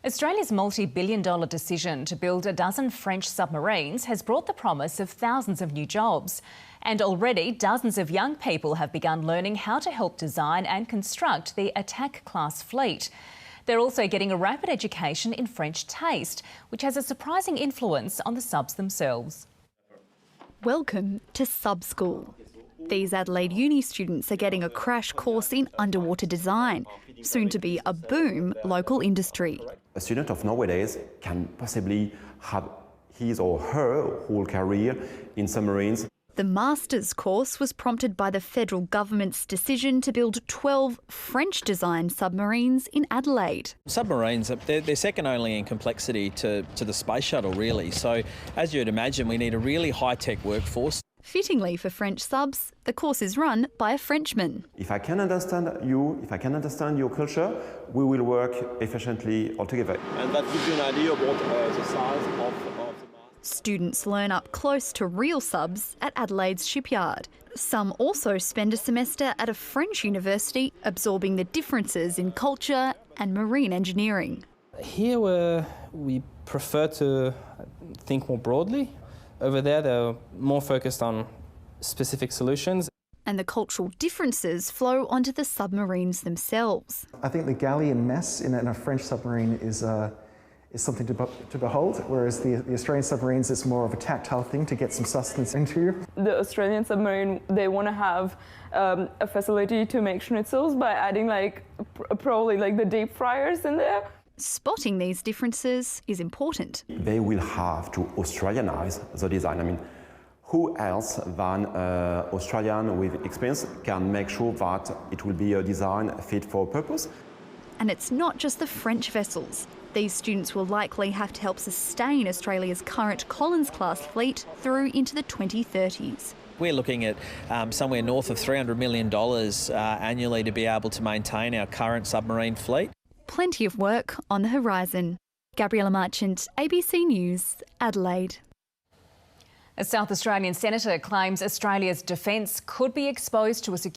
Australia's multi-billion-dollar decision to build a dozen French submarines has brought the promise of thousands of new jobs. And already dozens of young people have begun learning how to help design and construct the attack-class fleet. They're also getting a rapid education in French taste, which has a surprising influence on the subs themselves. Welcome to Sub School. These Adelaide uni students are getting a crash course in underwater design, soon to be a boom local industry. A student of nowadays can possibly have his or her whole career in submarines. The master's course was prompted by the federal government's decision to build 12 French-designed submarines in Adelaide. Submarines, they're second only in complexity to the space shuttle, really. So, as you'd imagine, we need a really high-tech workforce. Fittingly for French subs, the course is run by a Frenchman. If I can understand you, if I can understand your culture, we will work efficiently all together. And that gives you an idea about the size of the mast. Students learn up close to real subs at Adelaide's shipyard. Some also spend a semester at a French university absorbing the differences in culture and marine engineering. Here we prefer to think more broadly. Over there they're more focused on specific solutions. And the cultural differences flow onto the submarines themselves. I think the galleon mess in a French submarine is something to behold, whereas the Australian submarines is more of a tactile thing to get some sustenance into. The Australian submarine, they want to have a facility to make schnitzels by adding probably the deep fryers in there. Spotting these differences is important. They will have to Australianize the design. I mean, who else than Australian with experience can make sure that it will be a design fit for purpose? And it's not just the French vessels. These students will likely have to help sustain Australia's current Collins-class fleet through into the 2030s. We're looking at somewhere north of $300 million annually to be able to maintain our current submarine fleet. Plenty of work on the horizon. Gabriella Marchant, ABC News, Adelaide. A South Australian senator claims Australia's defence could be exposed to a security